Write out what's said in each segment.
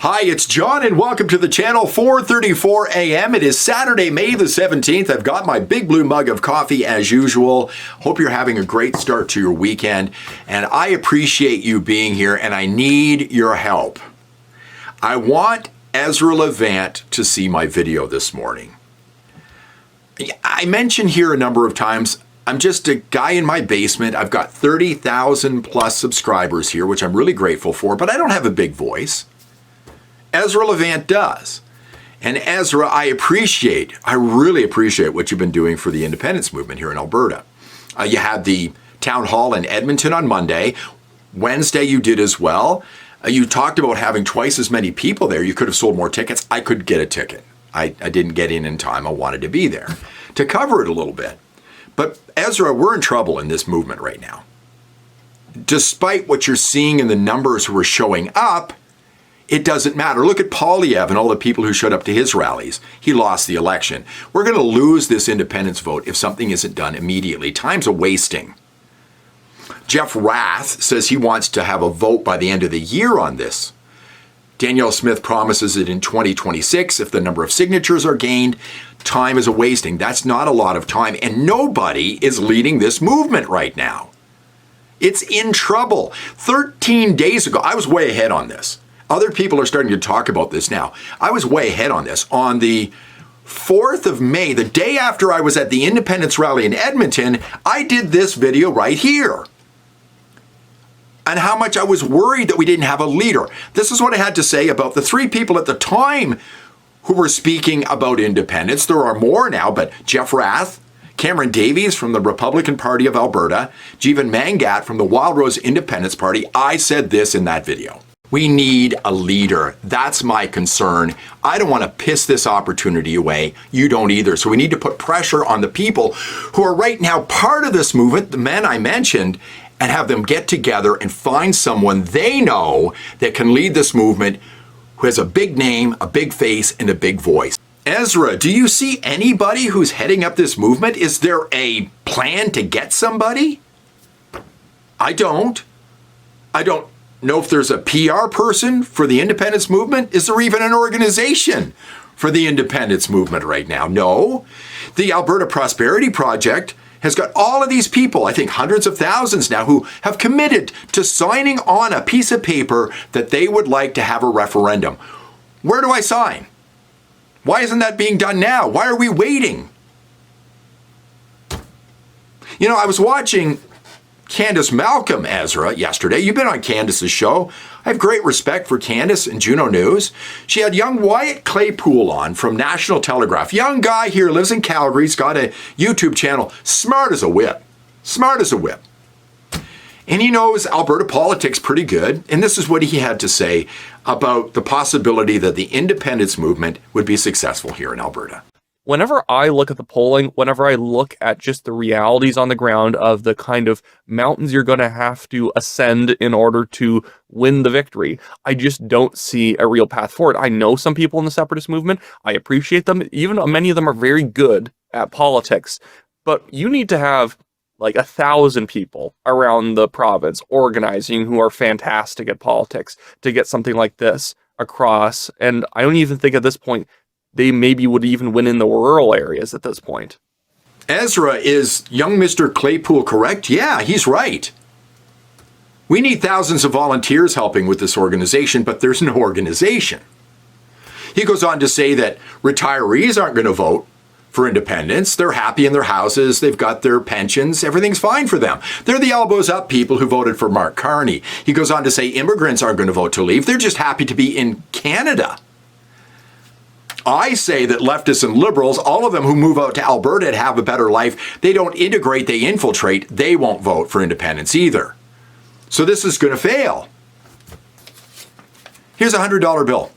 Hi, it's John and welcome to the channel. 4:34 a.m. It is Saturday, May the 17th. I've got my big blue mug of coffee as usual. Hope you're having a great start to your weekend. And I appreciate you being here and I need your help. I want Ezra Levant to see my video this morning. I mentioned here a number of times, I'm just a guy in my basement. I've got 30,000 plus subscribers here, which I'm really grateful for, but I don't have a big voice. Ezra Levant does. And Ezra, I really appreciate what you've been doing for the independence movement here in Alberta. You had the town hall in Edmonton on Monday. Wednesday you did as well. You talked about having twice as many people there. You could have sold more tickets. I could get a ticket. I didn't get in time. I wanted to be there to cover it a little bit. But Ezra, we're in trouble in this movement right now. Despite what you're seeing in the numbers who are showing up, it doesn't matter. Look at Polyev and all the people who showed up to his rallies. He lost the election. We're going to lose this independence vote if something isn't done immediately. Time's a wasting. Jeff Rath says he wants to have a vote by the end of the year on this. Danielle Smith promises it in 2026 if the number of signatures are gained. Time is a wasting. That's not a lot of time, and nobody is leading this movement right now. It's in trouble. 13 days ago, I was way ahead on this. Other people are starting to talk about this now. I was way ahead on this. On the 4th of May, the day after I was at the Independence rally in Edmonton, I did this video right here. And how much I was worried that we didn't have a leader. This is what I had to say about the three people at the time who were speaking about independence. There are more now, but Jeff Rath, Cameron Davies from the Republican Party of Alberta, Jeevan Mangat from the Wildrose Independence Party. I said this in that video. We need a leader. That's my concern. I don't want to piss this opportunity away. You don't either. So we need to put pressure on the people who are right now part of this movement, the men I mentioned, and have them get together and find someone they know that can lead this movement who has a big name, a big face, and a big voice. Ezra, do you see anybody who's heading up this movement? Is there a plan to get somebody? I don't know if there's a PR person for the independence movement. Is there even an organization for the independence movement right now? No. The Alberta Prosperity Project has got all of these people, I think hundreds of thousands now, who have committed to signing on a piece of paper that they would like to have a referendum. Where do I sign? Why isn't that being done now? Why are we waiting? You know, I was watching Candace Malcolm, Ezra, yesterday. You've been on Candace's show. I have great respect for Candace and Juno News. She had young Wyatt Claypool on from National Telegraph. Young guy here, lives in Calgary. He's got a YouTube channel. Smart as a whip. Smart as a whip. And he knows Alberta politics pretty good. And this is what he had to say about the possibility that the independence movement would be successful here in Alberta. Whenever I look at the polling, whenever I look at just the realities on the ground of the kind of mountains you're going to have to ascend in order to win the victory, I just don't see a real path forward. I know some people in the separatist movement. I appreciate them. Even many of them are very good at politics. But you need to have like 1,000 people around the province organizing who are fantastic at politics to get something like this across. And I don't even think at this point they maybe would even win in the rural areas at this point. Ezra, is young Mr. Claypool correct? Yeah, he's right. We need thousands of volunteers helping with this organization, but there's no organization. He goes on to say that retirees aren't going to vote for independence. They're happy in their houses. They've got their pensions. Everything's fine for them. They're the elbows up people who voted for Mark Carney. He goes on to say immigrants aren't going to vote to leave. They're just happy to be in Canada. I say that leftists and liberals, all of them who move out to Alberta and have a better life, they don't integrate, they infiltrate. They won't vote for independence either. So this is going to fail. Here's a $100 bill.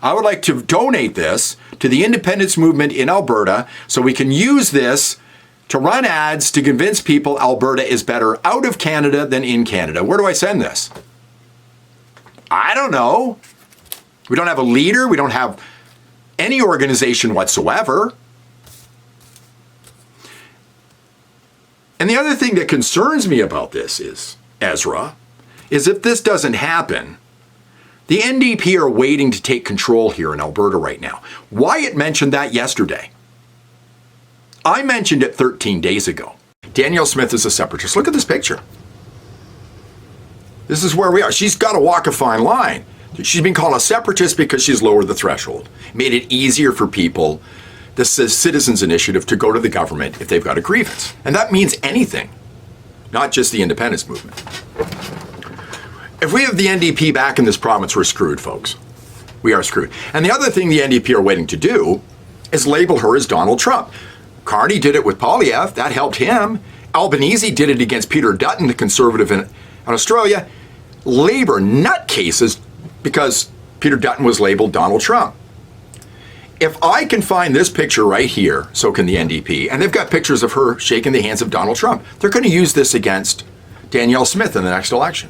I would like to donate this to the independence movement in Alberta so we can use this to run ads to convince people Alberta is better out of Canada than in Canada. Where do I send this? I don't know. We don't have a leader. We don't have any organization whatsoever. And the other thing that concerns me about this is, Ezra, is if this doesn't happen, The NDP are waiting to take control here in Alberta right now. Wyatt mentioned that yesterday. I mentioned it 13 days ago. Danielle Smith is a separatist. Look at this picture. This is where we are. She's got to walk a fine line. She's been called a separatist because she's lowered the threshold, made it easier for people, this citizens initiative, to go to the government if they've got a grievance. And that means anything, not just the independence movement. If we have the NDP back in this province, we're screwed, folks. We are screwed. And the other thing the NDP are waiting to do is label her as Donald Trump. Carney did it with Poilievre. That helped him. Albanese did it against Peter Dutton, the Conservative in Australia. Labour nutcases because Peter Dutton was labeled Donald Trump. If I can find this picture right here, so can the NDP, and they've got pictures of her shaking the hands of Donald Trump. They're going to use this against Danielle Smith in the next election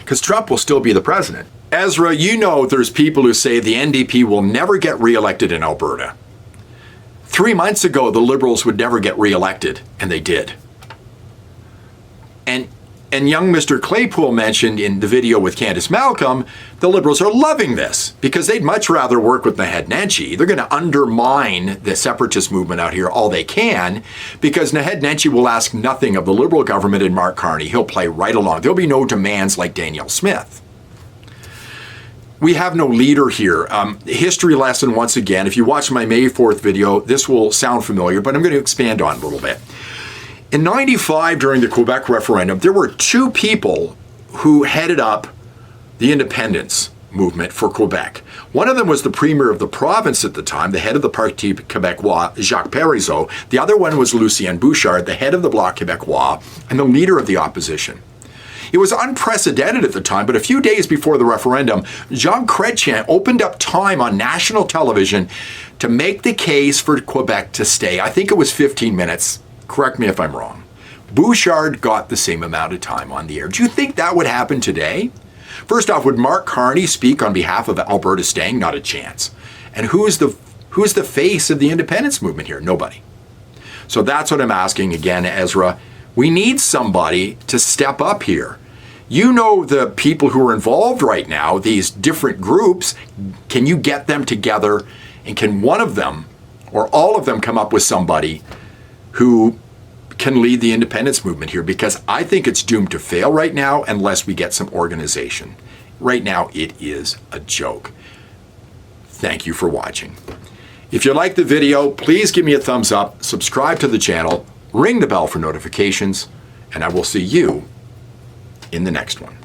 because Trump will still be the president. Ezra, you know there's people who say the NDP will never get reelected in Alberta. 3 months ago, the Liberals would never get reelected, and they did. And young Mr. Claypool mentioned in the video with Candice Malcolm, the Liberals are loving this because they'd much rather work with Naheed Nenshi. They're going to undermine the separatist movement out here all they can because Naheed Nenshi will ask nothing of the Liberal government and Mark Carney. He'll play right along. There'll be no demands like Danielle Smith. We have no leader here. History lesson once again. If you watch my May 4th video, this will sound familiar, but I'm going to expand on it a little bit. In 95, during the Quebec referendum, there were two people who headed up the independence movement for Quebec. One of them was the premier of the province at the time, the head of the Parti Québécois, Jacques Parizeau. The other one was Lucien Bouchard, the head of the Bloc Québécois and the leader of the opposition. It was unprecedented at the time, but a few days before the referendum, Jean Chrétien opened up time on national television to make the case for Quebec to stay. I think it was 15 minutes. Correct me if I'm wrong. Bouchard got the same amount of time on the air. Do you think that would happen today? First off, would Mark Carney speak on behalf of Alberta staying? Not a chance. And who's the face of the independence movement here? Nobody. So that's what I'm asking again, Ezra. We need somebody to step up here. You know the people who are involved right now, these different groups. Can you get them together? And can one of them or all of them come up with somebody who can lead the independence movement here? Because I think it's doomed to fail right now unless we get some organization. Right now, it is a joke. Thank you for watching. If you like the video, please give me a thumbs up, subscribe to the channel, ring the bell for notifications, and I will see you in the next one.